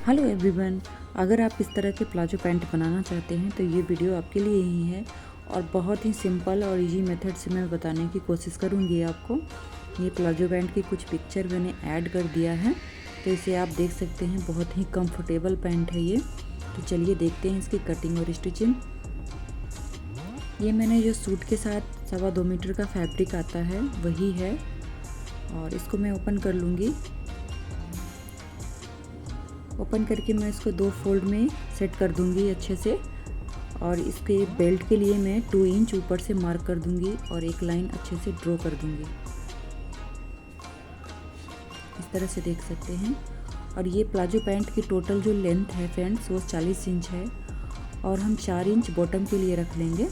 Hello everyone, अगर आप इस तरह के प्लाजो पैंट बनाना चाहते हैं तो ये वीडियो आपके लिए ही है। और बहुत ही सिंपल और इजी मेथड से मैं बताने की कोशिश करूँगी आपको। ये प्लाजो पैंट की कुछ पिक्चर मैंने ऐड कर दिया है, तो इसे आप देख सकते हैं। बहुत ही कंफर्टेबल पैंट है ये। तो चलिए देखते हैं इसकी कटिंग और स्टिचिंग। ये मैंने जो सूट के साथ 2.25 मीटर का फैब्रिक आता है वही है, और इसको मैं ओपन कर लूँगी। ओपन करके मैं इसको 2 फोल्ड में सेट कर दूंगी अच्छे से। और इसके बेल्ट के लिए मैं 2 इंच ऊपर से मार्क कर दूंगी और एक लाइन अच्छे से ड्रॉ कर दूंगी। इस तरह से देख सकते हैं। और ये प्लाजो पैंट की टोटल जो लेंथ है फ्रेंड्स वो 40 इंच है, और हम 4 इंच बॉटम के लिए रख लेंगे।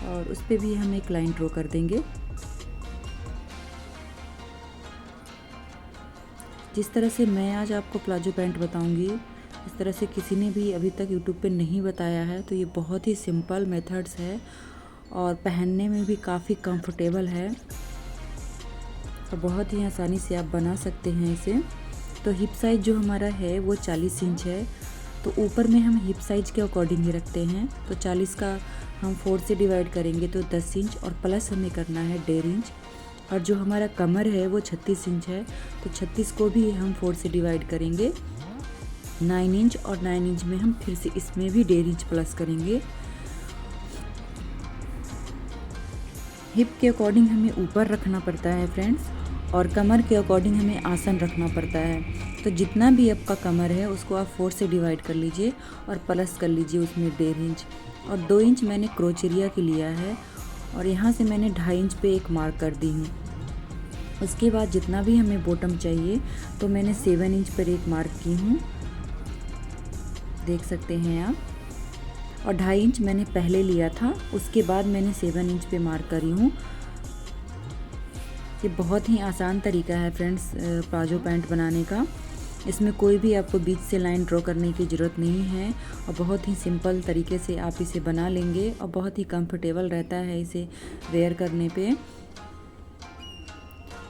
और उस पर भी हम एक लाइन ड्रॉ कर देंगे। जिस तरह से मैं आज आपको प्लाजो पैंट बताऊंगी, इस तरह से किसी ने भी अभी तक यूट्यूब पे नहीं बताया है। तो ये बहुत ही सिंपल मेथड्स है और पहनने में भी काफ़ी कंफर्टेबल है, और बहुत ही आसानी से आप बना सकते हैं इसे। तो हिप साइज़ जो हमारा है वो 40 इंच है, तो ऊपर में हम हिप साइज़ के अकॉर्डिंग ही रखते हैं। तो 40 का हम 4 से डिवाइड करेंगे तो 10 इंच, और प्लस हमें करना है 1.5 इंच। और जो हमारा कमर है वो 36 इंच है, तो 36 को भी हम 4 से डिवाइड करेंगे 9 इंच, और 9 इंच में हम फिर से इसमें भी 1.5 इंच प्लस करेंगे। हिप के अकॉर्डिंग हमें ऊपर रखना पड़ता है फ्रेंड्स, और कमर के अकॉर्डिंग हमें आसन रखना पड़ता है। तो जितना भी आपका कमर है उसको आप 4 से डिवाइड कर लीजिए और प्लस कर लीजिए उसमें 1.5 इंच। और 2 इंच मैंने क्रोचेरिया की लिया है, और यहाँ से मैंने 2.5 इंच पे एक मार्क कर दी हूँ। उसके बाद जितना भी हमें बॉटम चाहिए तो मैंने 7 इंच पर एक मार्क की हूँ, देख सकते हैं आप। और 2.5 इंच मैंने पहले लिया था, उसके बाद मैंने 7 इंच पे मार्क करी हूँ। ये बहुत ही आसान तरीका है फ्रेंड्स प्लाजो पैंट बनाने का। इसमें कोई भी आपको बीच से लाइन ड्रॉ करने की ज़रूरत नहीं है, और बहुत ही सिंपल तरीके से आप इसे बना लेंगे, और बहुत ही कंफर्टेबल रहता है इसे वेयर करने पे।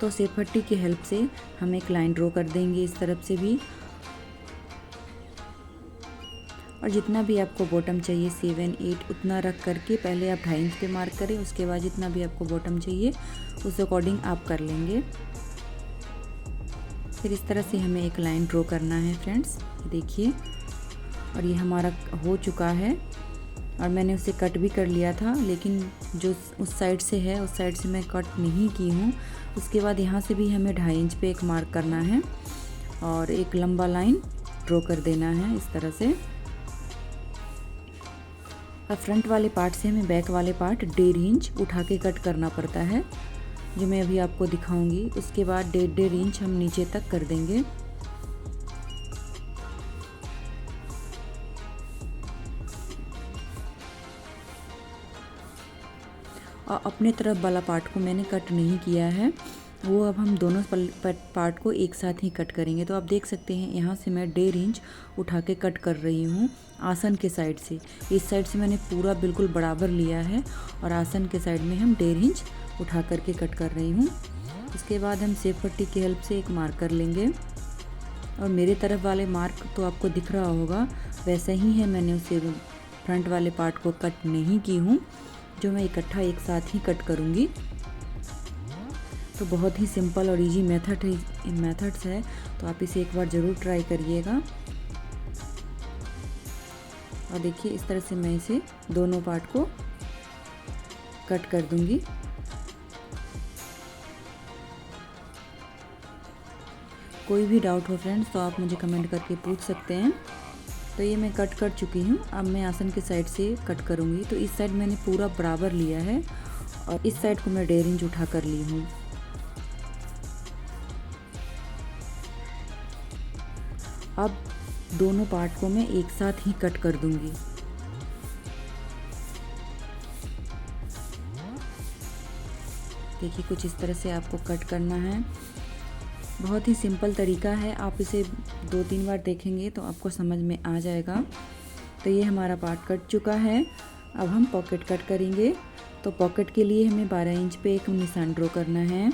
तो सेब पट्टी की हेल्प से हम एक लाइन ड्रॉ कर देंगे इस तरफ से भी। और जितना भी आपको बॉटम चाहिए 7, 8 उतना रख करके पहले आप 2.5 इंच पे मार्क करें। उसके बाद जितना भी आपको बॉटम चाहिए उस अकॉर्डिंग आप कर लेंगे। फिर इस तरह से हमें एक लाइन ड्रॉ करना है फ्रेंड्स, देखिए। और ये हमारा हो चुका है, और मैंने उसे कट भी कर लिया था, लेकिन जो उस साइड से है उस साइड से मैं कट नहीं की हूँ। उसके बाद यहाँ से भी हमें 2.5 इंच पे एक मार्क करना है और एक लंबा लाइन ड्रॉ कर देना है इस तरह से। अब फ्रंट वाले पार्ट से हमें बैक वाले पार्ट 1.5 इंच उठा के कट करना पड़ता है, जो मैं अभी आपको दिखाऊंगी। उसके बाद 1.5 इंच हम नीचे तक कर देंगे। और अपने तरफ वाला पार्ट को मैंने कट नहीं किया है, वो अब हम दोनों पार्ट को एक साथ ही कट करेंगे। तो आप देख सकते हैं यहाँ से मैं 1.5 इंच उठा के कट कर रही हूँ आसन के साइड से। इस साइड से मैंने पूरा बिल्कुल बराबर लिया है, और आसन के साइड में हम 1.5 इंच उठा करके कट कर रही हूँ। इसके बाद हम सेब पट्टी की हेल्प से एक मार्क कर लेंगे, और मेरे तरफ वाले मार्क तो आपको दिख रहा होगा वैसे ही है। मैंने उसे फ्रंट वाले पार्ट को कट नहीं की हूँ, जो मैं इकट्ठा एक साथ ही कट करूँगी। तो बहुत ही सिंपल और इजी मेथड्स है, तो आप इसे एक बार ज़रूर ट्राई करिएगा। और देखिए इस तरह से मैं इसे दोनों पार्ट को कट कर दूंगी। कोई भी डाउट हो फ्रेंड्स तो आप मुझे कमेंट करके पूछ सकते हैं। तो ये मैं कट कर चुकी हूँ, अब मैं आसन के साइड से कट करूँगी। तो इस साइड मैंने पूरा बराबर लिया है, और इस साइड को मैं 1.5 इंच उठा कर ली हूँ। अब दोनों पार्ट को मैं एक साथ ही कट कर दूंगी। देखिए कुछ इस तरह से आपको कट करना है। बहुत ही सिंपल तरीका है, आप इसे 2-3 बार देखेंगे तो आपको समझ में आ जाएगा। तो ये हमारा पार्ट कट चुका है। अब हम पॉकेट कट करेंगे। तो पॉकेट के लिए हमें 12 इंच पे एक निशान ड्रॉ करना है।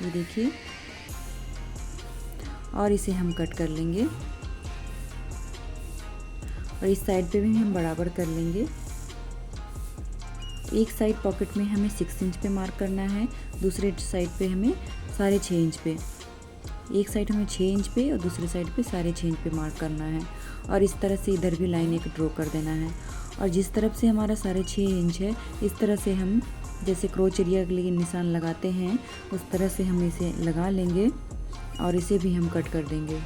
ये देखिए, और इसे हम कट कर लेंगे और इस साइड पे भी हम बराबर कर लेंगे। एक साइड पॉकेट में हमें 6 इंच पे मार्क करना है, दूसरे साइड पे हमें 6.5 इंच पे। एक साइड हमें 6 इंच पे और दूसरे साइड पे 6.5 इंच पे मार्क करना है और इस तरह से इधर भी लाइन एक ड्रॉ कर देना है। और जिस तरफ से हमारा 6.5 इंच है, इस तरह से हम जैसे क्रोच एरिया के लिए निशान लगाते हैं उस तरह से हम इसे लगा लेंगे और इसे भी हम कट कर देंगे।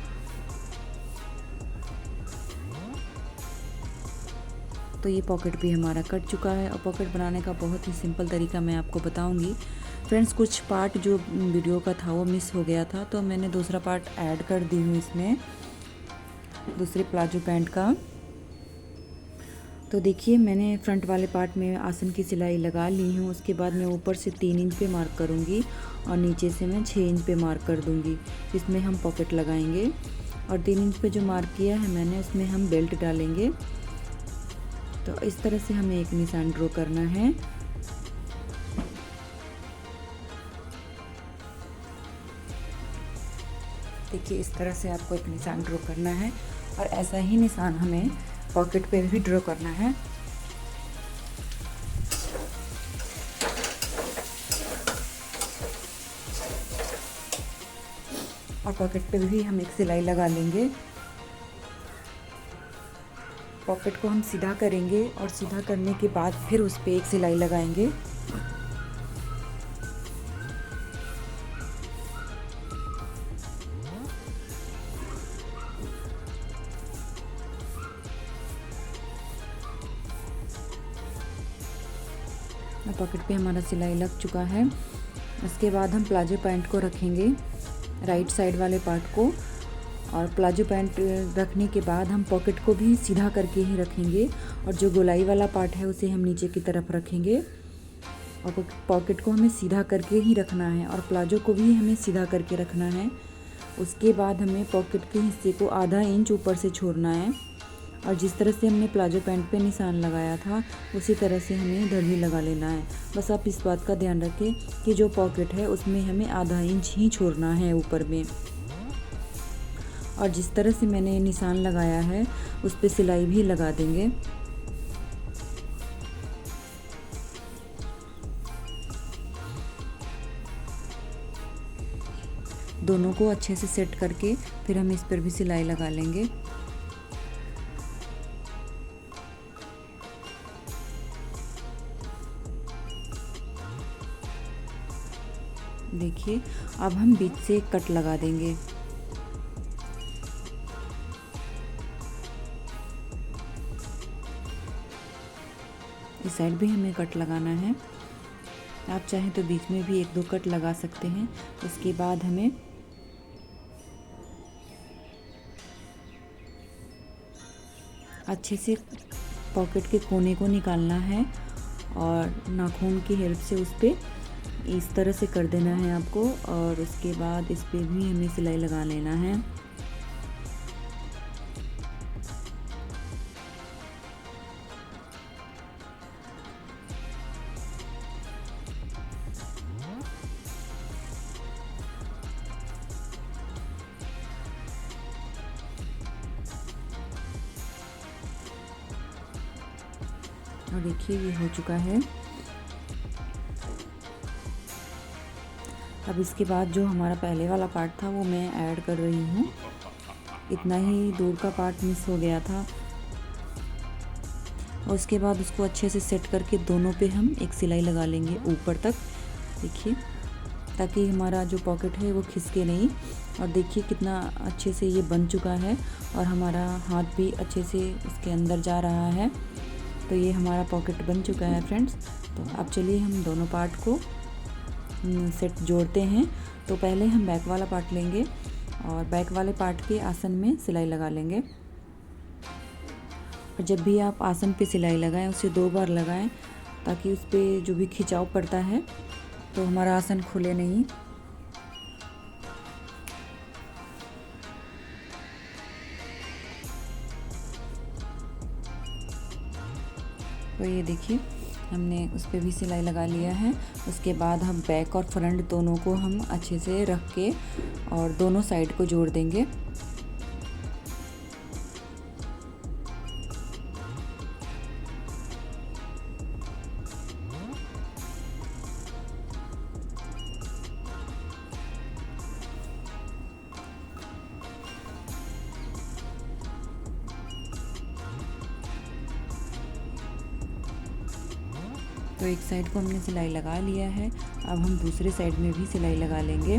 तो ये पॉकेट भी हमारा कट चुका है और पॉकेट बनाने का बहुत ही सिंपल तरीका मैं आपको बताऊंगी। फ्रेंड्स, कुछ पार्ट जो वीडियो का था वो मिस हो गया था, तो मैंने दूसरा पार्ट ऐड कर दी हूँ इसमें, दूसरे प्लाजो पैंट का। तो देखिए, मैंने फ्रंट वाले पार्ट में आसन की सिलाई लगा ली हूँ। उसके बाद मैं ऊपर से 3 इंच पे मार्क करूँगी और नीचे से मैं 6 इंच पे मार्क कर दूँगी। इसमें हम पॉकेट लगाएंगे और 3 इंच पे जो मार्क किया है मैंने, उसमें हम बेल्ट डालेंगे। तो इस तरह से हमें एक निशान ड्रॉ करना है। देखिए, इस तरह से आपको एक निशान ड्रॉ करना है और ऐसा ही निशान हमें पॉकेट पे भी ड्रॉ करना है। और पॉकेट पे भी हम एक सिलाई लगा लेंगे। पॉकेट को हम सीधा करेंगे और सीधा करने के बाद फिर उस पे एक सिलाई लगाएंगे। पॉकेट पे हमारा सिलाई लग चुका है। इसके बाद हम प्लाजो पैंट को रखेंगे, राइट साइड वाले पार्ट को। और प्लाजो पैंट रखने के बाद हम पॉकेट को भी सीधा करके ही रखेंगे और जो गोलाई वाला पार्ट है उसे हम नीचे की तरफ रखेंगे। और पॉकेट को हमें सीधा करके ही रखना है और प्लाजो को भी हमें सीधा करके रखना है। उसके बाद हमें पॉकेट के हिस्से को आधा इंच ऊपर से छोड़ना है और जिस तरह से हमने प्लाजो पैंट पे निशान लगाया था उसी तरह से हमें इधर भी लगा लेना है। बस आप इस बात का ध्यान रखें कि जो पॉकेट है उसमें हमें आधा इंच ही छोड़ना है ऊपर में। और जिस तरह से मैंने निशान लगाया है उस पे सिलाई भी लगा देंगे। दोनों को अच्छे से सेट करके फिर हम इस पर भी सिलाई लगा लेंगे। देखिए, अब हम बीच से एक कट लगा देंगे। इस साइड भी हमें कट लगाना है। आप चाहें तो बीच में भी 1-2 कट लगा सकते हैं। इसके बाद हमें अच्छे से पॉकेट के कोने को निकालना है और नाखून की हेल्प से उस पर इस तरह से कर देना है आपको। और उसके बाद इस पे भी हमें सिलाई लगा लेना है। और देखिए, ये हो चुका है। अब इसके बाद जो हमारा पहले वाला पार्ट था वो मैं ऐड कर रही हूँ। इतना ही दूर का पार्ट मिस हो गया था। और उसके बाद उसको अच्छे से सेट करके दोनों पे हम एक सिलाई लगा लेंगे ऊपर तक। देखिए, ताकि हमारा जो पॉकेट है वो खिसके नहीं। और देखिए कितना अच्छे से ये बन चुका है और हमारा हाथ भी अच्छे से इसके अंदर जा रहा है। तो ये हमारा पॉकेट बन चुका है फ्रेंड्स। तो अब चलिए हम दोनों पार्ट को सेट जोड़ते हैं। तो पहले हम बैक वाला पार्ट लेंगे और बैक वाले पार्ट के आसन में सिलाई लगा लेंगे। और जब भी आप आसन पे सिलाई लगाएं उसे 2 बार लगाएं ताकि उस पर जो भी खिंचाव पड़ता है तो हमारा आसन खुले नहीं। तो ये देखिए, हमने उस पर भी सिलाई लगा लिया है। उसके बाद हम बैक और फ्रंट दोनों को हम अच्छे से रख के और दोनों साइड को जोड़ देंगे। तो एक साइड को हमने सिलाई लगा लिया है, अब हम दूसरे साइड में भी सिलाई लगा लेंगे।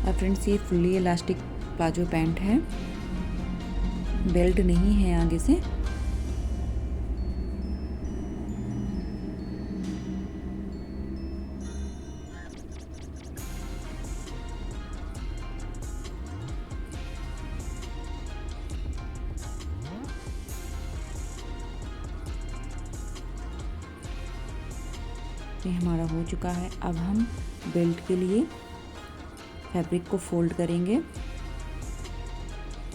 अब फ्रेंड्स ये फुल्ली इलास्टिक प्लाजो पैंट है, बेल्ट नहीं है आगे से। ये हमारा हो चुका है। अब हम बेल्ट के लिए फैब्रिक को फोल्ड करेंगे।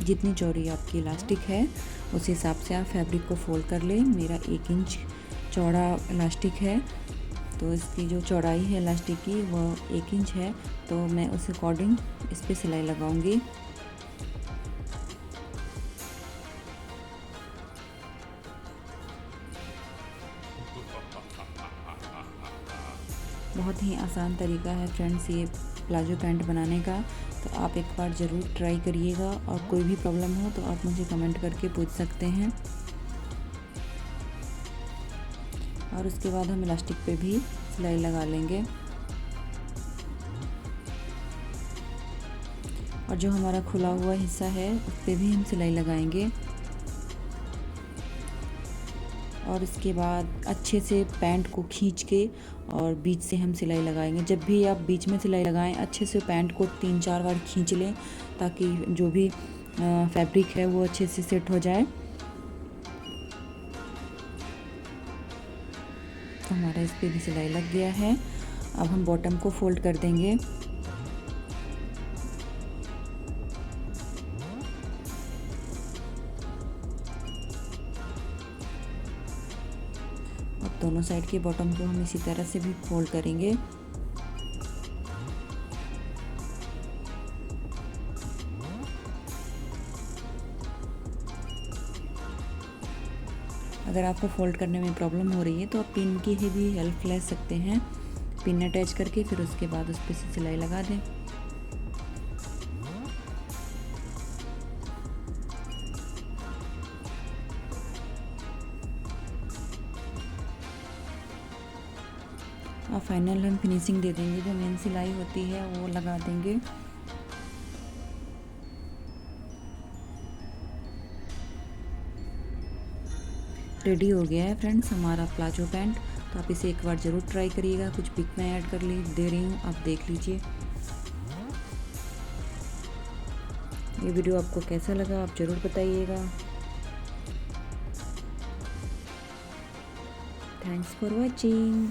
जितनी चौड़ी आपकी इलास्टिक है उस हिसाब से आप फैब्रिक को फोल्ड कर लें। मेरा 1 इंच चौड़ा इलास्टिक है, तो इसकी जो चौड़ाई है इलास्टिक की वो 1 इंच है, तो मैं उस अकॉर्डिंग इस पर सिलाई लगाऊंगी। बहुत ही आसान तरीका है फ्रेंड्स ये प्लाजो पैंट बनाने का, तो आप एक बार ज़रूर ट्राई करिएगा। और कोई भी प्रॉब्लम हो तो आप मुझे कमेंट करके पूछ सकते हैं। और उसके बाद हम इलास्टिक पे भी सिलाई लगा लेंगे। और जो हमारा खुला हुआ हिस्सा है उस पर भी हम सिलाई लगाएंगे। और इसके बाद अच्छे से पैंट को खींच के और बीच से हम सिलाई लगाएंगे। जब भी आप बीच में सिलाई लगाएं अच्छे से पैंट को 3-4 बार खींच लें, ताकि जो भी फैब्रिक है वो अच्छे से सेट हो जाए। तो हमारा इस पे भी सिलाई लग गया है। अब हम बॉटम को फोल्ड कर देंगे। अब दोनों साइड के बॉटम को हम इसी तरह से भी फोल्ड करेंगे। अगर आपको फोल्ड करने में प्रॉब्लम हो रही है तो आप पिन की भी हेल्प ले सकते हैं। पिन अटैच करके फिर उसके बाद उस पर से सिलाई लगा दें। और फाइनल हम फिनिशिंग दे देंगे। जो मेन सिलाई होती है वो लगा देंगे। रेडी हो गया है फ्रेंड्स हमारा प्लाजो पैंट। तो आप इसे एक बार ज़रूर ट्राई करिएगा। कुछ पिक मैं ऐड कर दे रही हूँ, आप देख लीजिए। ये वीडियो आपको कैसा लगा आप ज़रूर बताइएगा। Thanks for watching.